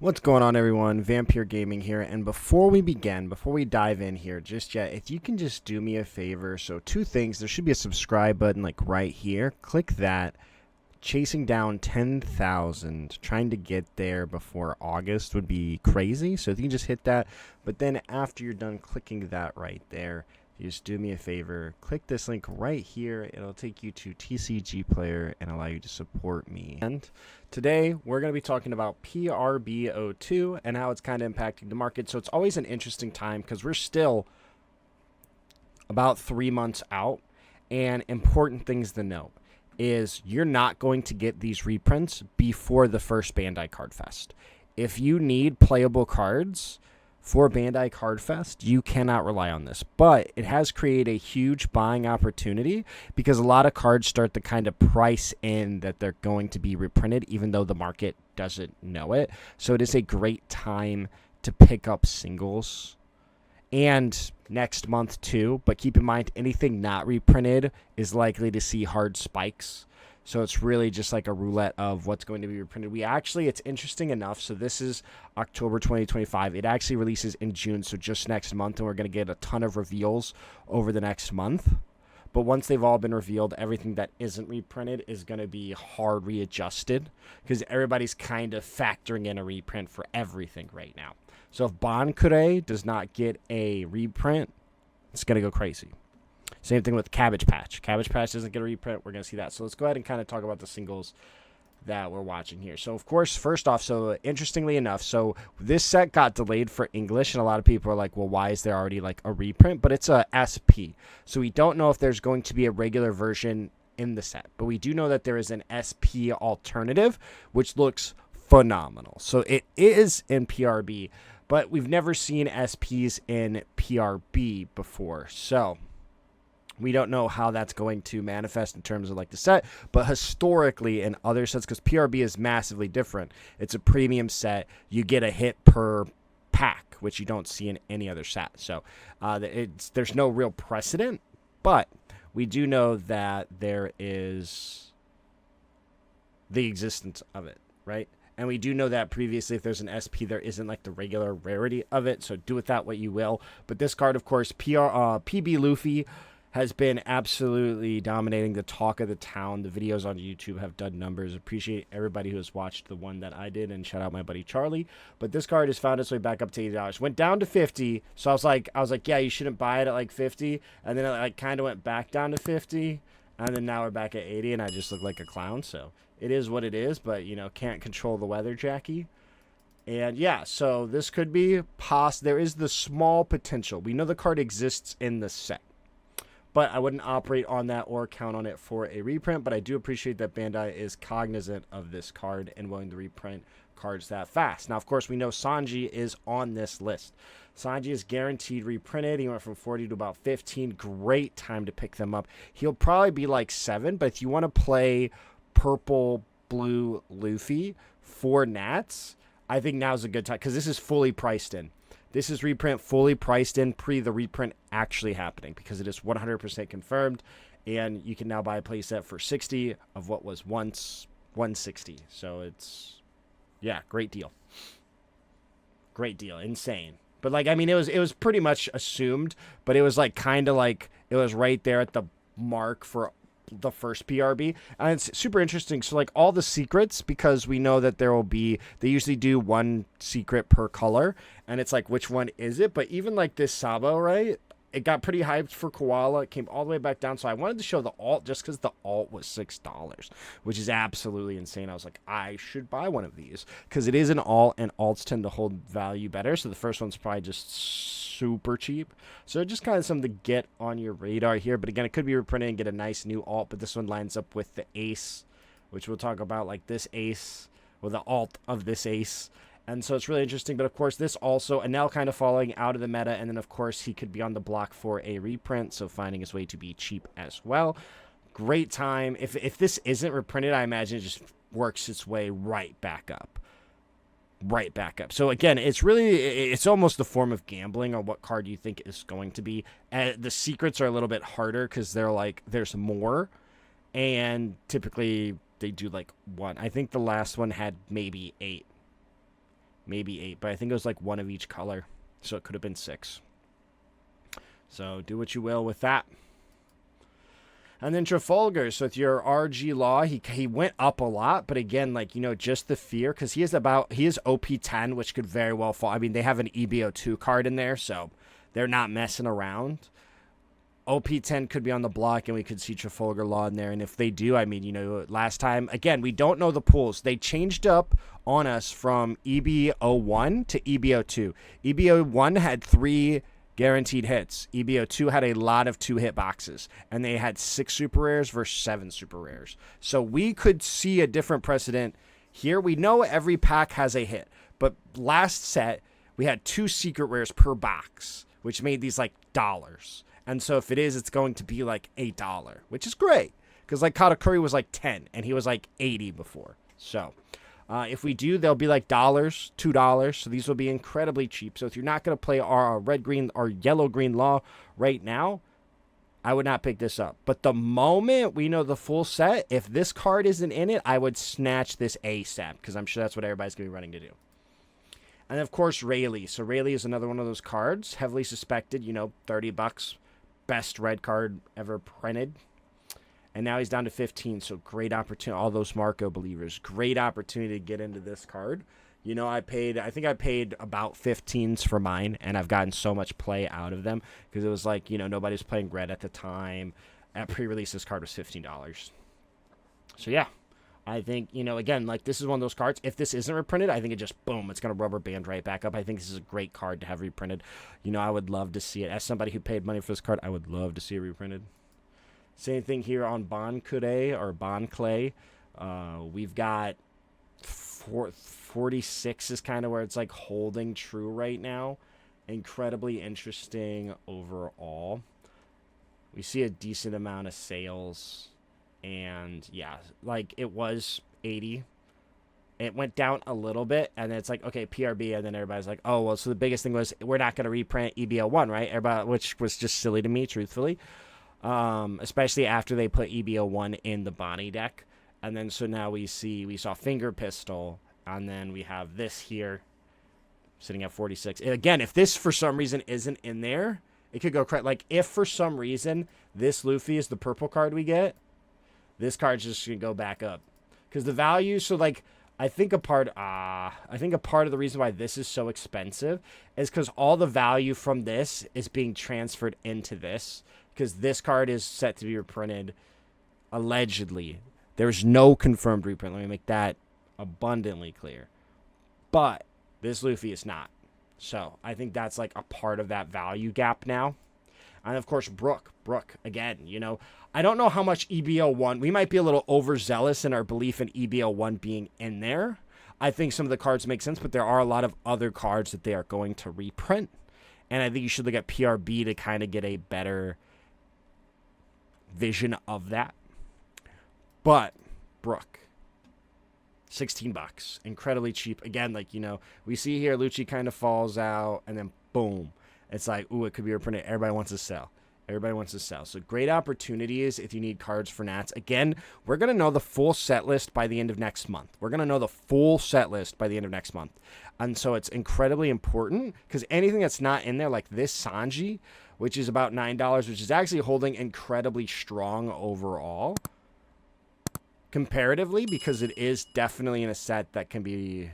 What's going on, everyone? Vampyr Gaming here, and before we dive in here just yet, if you can just do me a favor, so two things. There should be a subscribe button like right here. Click that. Chasing down 10,000, trying to get there before August would be crazy, so if you can just hit that. But then after you're done clicking that right there, just do me a favor, click this link right here. It'll take you to TCGPlayer and allow you to support me. And today we're going to be talking about PRB02 and how it's kind of impacting the market. So it's always an interesting time because we're still about 3 months out, and important things to note is you're not going to get these reprints before the first Bandai Card Fest. If you need playable cards for Bandai Card Fest, you cannot rely on this. But it has created a huge buying opportunity because a lot of cards start to kind of price in that they're going to be reprinted, even though the market doesn't know it. So it is a great time to pick up singles. And next month too, but keep in mind anything not reprinted is likely to see hard spikes. So it's really just like a roulette of what's going to be reprinted. It's interesting enough. So this is October 2025. It actually releases in June, so just next month, and we're going to get a ton of reveals over the next month. But once they've all been revealed, everything that isn't reprinted is going to be hard readjusted because everybody's kind of factoring in a reprint for everything right now. So if Bon Kurei does not get a reprint, it's going to go crazy. Same thing with Cabbage Patch. Cabbage Patch doesn't get a reprint. We're going to see that. So let's go ahead and kind of talk about the singles that we're watching here. So, of course, first off, so interestingly enough, so this set got delayed for English, and a lot of people are like, well, why is there already like a reprint? But it's a SP. So we don't know if there's going to be a regular version in the set. But we do know that there is an SP alternative, which looks phenomenal. So it is in PRB, but we've never seen SPs in PRB before. So we don't know how that's going to manifest in terms of like the set, but historically in other sets, because PRB is massively different. It's a premium set. You get a hit per pack, which you don't see in any other set. So there's no real precedent, but we do know that there is the existence of it, right? And we do know that previously, if there's an SP, there isn't like the regular rarity of it. So do with that what you will. But this card, of course, PB Luffy has been absolutely dominating the talk of the town. The videos on YouTube have done numbers. Appreciate everybody who has watched the one that I did, and shout out my buddy Charlie. But this card has found its way back up to $80. Went down to 50. So I was like, yeah, you shouldn't buy it at like 50. And then it like kind of went back down to 50. And then now we're back at 80, and I just look like a clown. So it is what it is, but you know, can't control the weather, Jackie. And yeah, so this could be there is the small potential. We know the card exists in the set, but I wouldn't operate on that or count on it for a reprint. But I do appreciate that Bandai is cognizant of this card and willing to reprint cards that fast. Now, of course, we know Sanji is on this list. Sanji is guaranteed reprinted. He went from 40 to about 15. Great time to pick them up. He'll probably be like 7, but if you want to play purple, blue Luffy for Nats, I think now's a good time because this is fully priced in. This is reprint fully priced in pre the reprint actually happening because it is 100% confirmed, and you can now buy a playset for 60 of what was once 160. So it's, yeah, great deal. Great deal. Insane. But like, I mean, it was pretty much assumed, but it was like kind of like it was right there at the mark for the first PRB, and it's super interesting. So like all the secrets, because we know that they usually do one secret per color, and it's like, which one is it? But even like this Sabo, right, it got pretty hyped for Koala. It came all the way back down, so I wanted to show the alt just because the alt was $6, which is absolutely insane. I was like, I should buy one of these because it is an alt, and alts tend to hold value better. So the first one's probably just super cheap. So just kind of something to get on your radar here. But again, it could be reprinted and get a nice new alt, but this one lines up with the ace, which we'll talk about, like this ace, or the alt of this ace. And so it's really interesting. But of course, this also, Enel kind of falling out of the meta. And then, of course, he could be on the block for a reprint. So finding his way to be cheap as well. Great time. If this isn't reprinted, I imagine it just works its way right back up. Right back up. So again, it's almost a form of gambling on what card you think is going to be. The secrets are a little bit harder because they're like, there's more. And typically they do like one. I think the last one had maybe 8. maybe 8, but I think it was like 1 of each color, so it could have been 6. So do what you will with that. And then Trafalgar, so with your RG Law, he went up a lot, but again, like, you know, just the fear, because he is OP10, which could very well fall. I mean, they have an EB02 card in there, so they're not messing around. OP10 could be on the block, and we could see Trafalgar Law in there, and if they do, I mean, you know, last time, again, we don't know the pools. They changed up on us from EB01 to EB02. EB01 had 3 guaranteed hits. EB02 had a lot of 2-hit boxes, and they had 6 super rares versus 7 super rares. So we could see a different precedent here. We know every pack has a hit, but last set we had 2 secret rares per box, which made these like dollars. And so if it is, it's going to be like $8, which is great, because like Katakuri was like 10 and he was like 80 before. So if we do, they'll be like $2. So these will be incredibly cheap. So if you're not going to play our red-green or yellow-green Law right now, I would not pick this up. But the moment we know the full set, if this card isn't in it, I would snatch this ASAP, because I'm sure that's what everybody's going to be running to do. And of course, Rayleigh. So Rayleigh is another one of those cards, heavily suspected, you know, $30. Best red card ever printed. And now he's down to 15, so great opportunity. All those Marco believers, great opportunity to get into this card. You know, I think I paid about 15s for mine, and I've gotten so much play out of them, because it was like, you know, nobody's playing red at the time. At pre-release, this card was $15. So yeah, I think, you know, again, like, this is one of those cards. If this isn't reprinted, I think it just, boom, it's going to rubber band right back up. I think this is a great card to have reprinted. You know, I would love to see it. As somebody who paid money for this card, I would love to see it reprinted. Same thing here on Bon Kurei or Bon Clay. We've got 46 is kind of where it's like holding true right now. Incredibly interesting overall. We see a decent amount of sales. And yeah, like it was 80. It went down a little bit, and then it's like, okay, PRB, and then everybody's like, oh, well, so the biggest thing was we're not going to reprint EB01, right? Everybody, which was just silly to me, truthfully. Especially after they put EB01 in the Bonnie deck. And then so now we saw Finger Pistol, and then we have this here sitting at 46. And again, if this for some reason isn't in there, it could go crazy. Like if for some reason this Luffy is the purple card we get, this card's just going to go back up. Because the value, so like, I think a part of the reason why this is so expensive is because all the value from this is being transferred into this. Because this card is set to be reprinted, allegedly. There's no confirmed reprint. Let me make that abundantly clear. But this Luffy is not. So I think that's like a part of that value gap now. And of course, Brook, again, you know, I don't know how much EB01, we might be a little overzealous in our belief in EB01 being in there. I think some of the cards make sense, but there are a lot of other cards that they are going to reprint. And I think you should look at PRB to kind of get a better vision of that. But Brook, $16, incredibly cheap. Again, like, you know, we see here Lucci kind of falls out, and then boom, it's like, ooh, it could be reprinted. Everybody wants to sell. So great opportunities if you need cards for Nats. Again, we're going to know the full set list by the end of next month. And so it's incredibly important, because anything that's not in there, like this Sanji, which is about $9, which is actually holding incredibly strong overall, comparatively, because it is definitely in a set that can be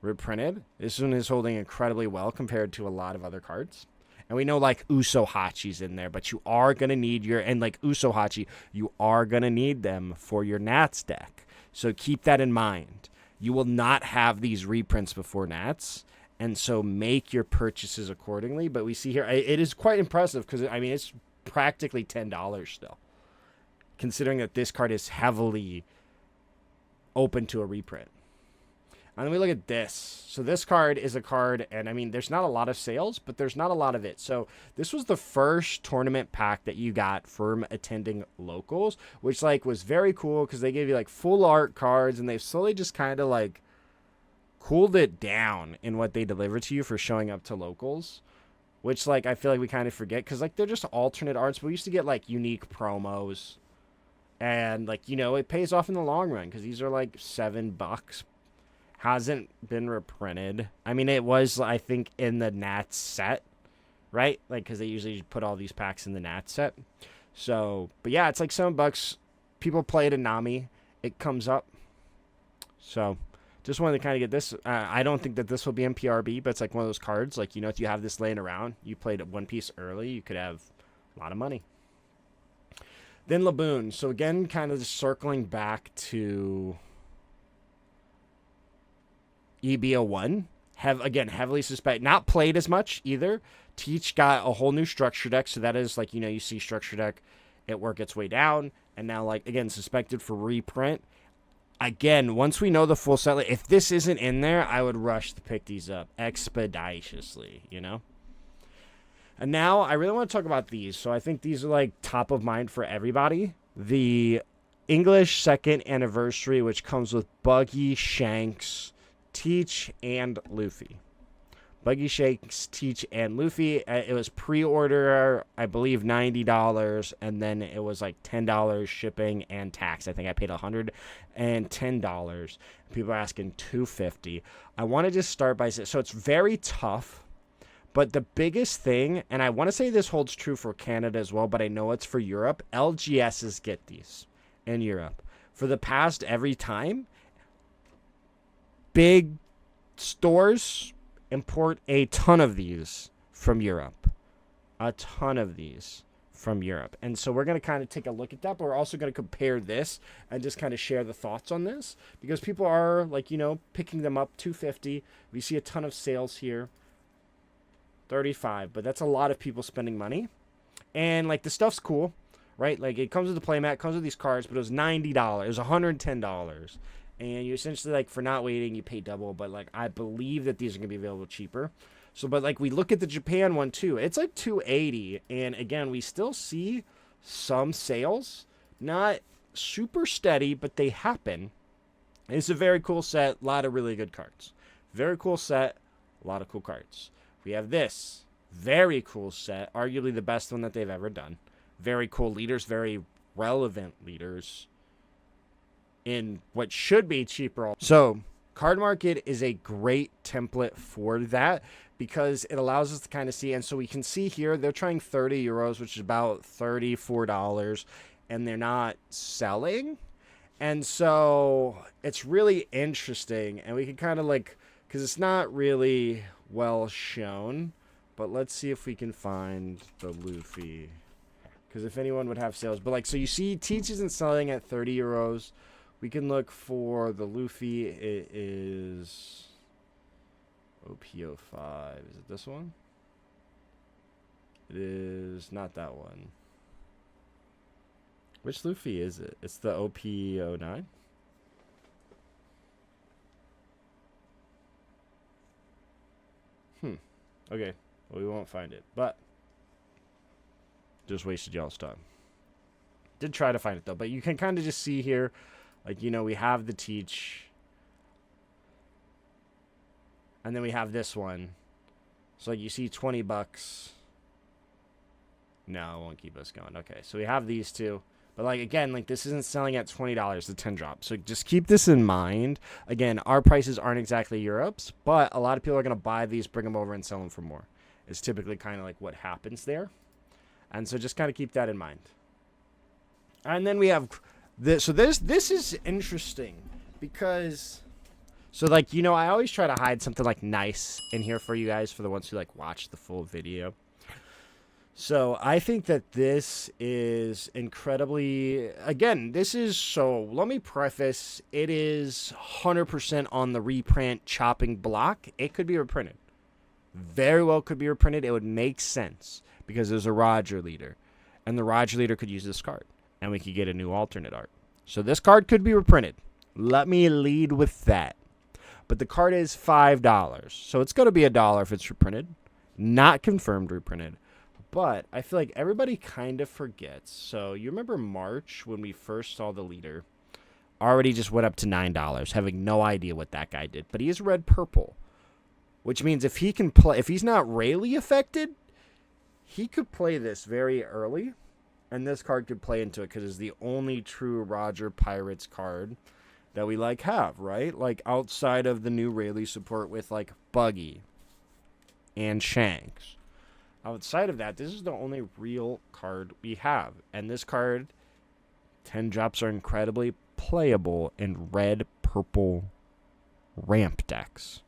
reprinted. This one is holding incredibly well compared to a lot of other cards. And we know, like, Usohachi's in there, but you are going to need and like Usohachi, you are going to need them for your Nats deck. So keep that in mind. You will not have these reprints before Nats, and so make your purchases accordingly. But we see here, it is quite impressive, because, I mean, it's practically $10 still, considering that this card is heavily open to a reprint. And then we look at this. So this card is a card, and I mean, there's not a lot of sales, but there's not a lot of it. So this was the first tournament pack that you got from attending locals, which like was very cool, because they gave you like full art cards, and they've slowly just kind of like cooled it down in what they deliver to you for showing up to locals, which like I feel like we kind of forget, because like they're just alternate arts. But we used to get like unique promos, and like, you know, it pays off in the long run, because these are like $7. Hasn't been reprinted. I mean, it was, I think, in the Nats set, right? Like, because they usually put all these packs in the Nats set. So, but yeah, it's like $7. People play it in Nami. It comes up. So, just wanted to kind of get this. I don't think that this will be in PRB, but it's like one of those cards. Like, you know, if you have this laying around, you played One Piece early, you could have a lot of money. Then Laboon. So, again, kind of just circling back to EB01. Again, heavily suspect. Not played as much either. Teach got a whole new structure deck. So, that is like, you know, you see structure deck, it work its way down. And now, like, again, suspected for reprint. Again, once we know the full set, if this isn't in there, I would rush to pick these up expeditiously, you know? And now I really want to talk about these. So I think these are like top of mind for everybody. The English 2nd anniversary, which comes with Buggy, Shanks, Teach, and Luffy. Buggy, Shanks, Teach, and Luffy. It was pre-order, I believe, $90, and then it was like $10 shipping and tax. I think I paid $110. People are asking $250. I want to just start by saying, so it's very tough, but the biggest thing, and I want to say this holds true for Canada as well, but I know it's for Europe. LGSs get these in Europe. For the past every time, big stores import a ton of these from Europe. A ton of these from Europe. And so we're going to kind of take a look at that, but we're also going to compare this and just kind of share the thoughts on this, because people are, like, you know, picking them up. $250. We see a ton of sales here. $35, but that's a lot of people spending money. And, like, the stuff's cool, right? Like, it comes with the playmat, comes with these cards, but it was $90. It was $110. And you essentially, like, for not waiting, you pay double. But, like, I believe that these are going to be available cheaper. So, but, like, we look at the Japan one, too. It's, like, $280. And, again, we still see some sales. Not super steady, but they happen. It's a very cool set. A lot of really good cards. Very cool set. A lot of cool cards. We have this. Very cool set. Arguably the best one that they've ever done. Very cool leaders. Very relevant leaders. In what should be cheaper. So, Cardmarket is a great template for that, because it allows us to kind of see. And so we can see here, they're trying €30, which is about $34, and they're not selling. And so it's really interesting. And we can kind of like, because it's not really well shown, but let's see if we can find the Luffy. Because if anyone would have sales. But like, so you see Teach isn't selling at €30. We can look for the Luffy. It is OP05. Is it this one? It is not that one. Which Luffy is it? It's the OP09? Okay. Well, we won't find it. But just wasted y'all's time. Did try to find it, though. But you can kind of just see here. Like, you know, we have the Teach. And then we have this one. So, like, you see $20. No, it won't keep us going. Okay, so we have these two. But, like, again, like, this isn't selling at $20, the 10 drop. So, just keep this in mind. Again, our prices aren't exactly Europe's. But a lot of people are going to buy these, bring them over, and sell them for more. It's typically kind of like what happens there. And so, just kind of keep that in mind. And then we have... So this is interesting because, so like, you know, I always try to hide something like nice in here for you guys, for the ones who like watch the full video. So I think that this is incredibly, again, this is, so let me preface, it is 100% on the reprint chopping block. It could be reprinted. Very well could be reprinted. It would make sense because there's a Roger leader, and the Roger leader could use this card. And we could get a new alternate art. So this card could be reprinted. Let me lead with that. But the card is $5. So it's going to be $1 if it's reprinted. Not confirmed reprinted. But I feel like everybody kind of forgets. So you remember March when we first saw the leader? Already just went up to $9. Having no idea what that guy did. But he is red-purple. Which means if he can play, if he's not Rayleigh affected, he could play this very early. And this card could play into it because it's the only true Roger Pirates card that we like have, right? Like outside of the new Rayleigh support with like Buggy and Shanks. Outside of that, this is the only real card we have. And this card, 10 drops are incredibly playable in red, purple ramp decks.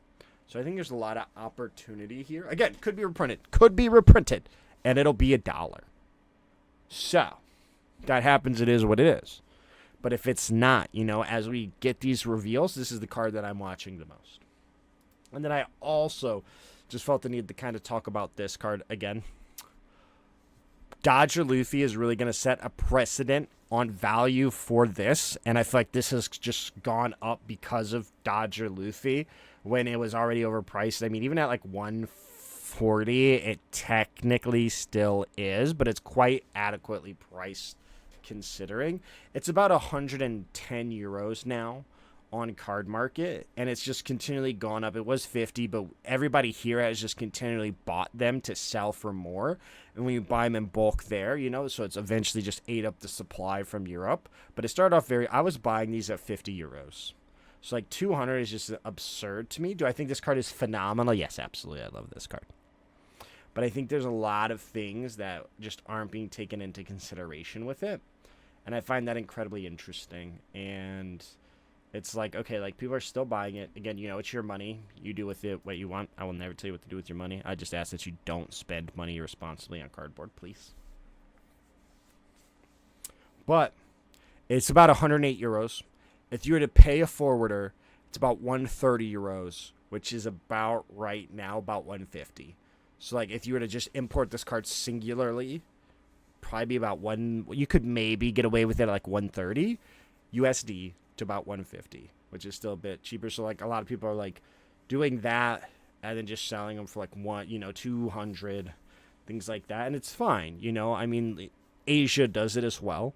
So I think there's a lot of opportunity here. Again, could be reprinted, and it'll be $1. So, that happens, it is what it is. But if it's not, you know, as we get these reveals, this is the card that I'm watching the most. And then I also just felt the need to kind of talk about this card again. Dodger Luffy is really going to set a precedent on value for this, and I feel like this has just gone up because of Dodger Luffy when it was already overpriced. I mean, even at like 140, it technically still is, but it's quite adequately priced considering. It's about 110 euros now on Cardmarket, and it's just continually gone up. It was 50, but everybody here has just continually bought them to sell for more. And when you buy them in bulk there, you know, so it's eventually just ate up the supply from Europe. But it started off I was buying these at 50 euros. So like 200 is just absurd to me. Do I think this card is phenomenal? Yes, absolutely. I love this card. But I think there's a lot of things that just aren't being taken into consideration with it. And I find that incredibly interesting. And it's like, okay, like people are still buying it. Again, you know, it's your money. You do with it what you want. I will never tell you what to do with your money. I just ask that you don't spend money irresponsibly on cardboard, please. But it's about 108 euros. If you were to pay a forwarder, it's about 130 euros, which is about right now about 150. So like if you were to just import this card singularly, probably be about you could maybe get away with it at like 130 USD to about 150, which is still a bit cheaper. So like a lot of people are like doing that and then just selling them for like 200, things like that, and it's fine. You know, I mean, Asia does it as well,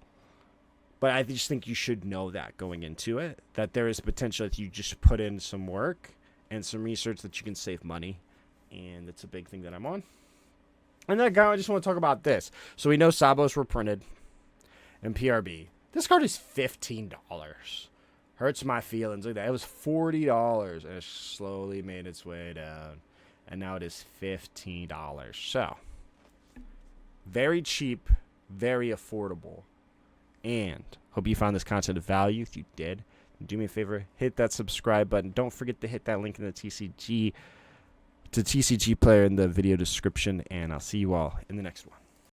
but I just think you should know that going into it, that there is potential if you just put in some work and some research that you can save money, and that's a big thing that I'm on. And then I just want to talk about this. So we know Sabos were printed in PRB. This card is $15. Hurts my feelings. Look at that. It was $40 and it slowly made its way down. And now it is $15. So, very cheap, very affordable. And hope you found this content of value. If you did, do me a favor, hit that subscribe button. Don't forget to hit that link in the TCG player in the video description. And I'll see you all in the next one.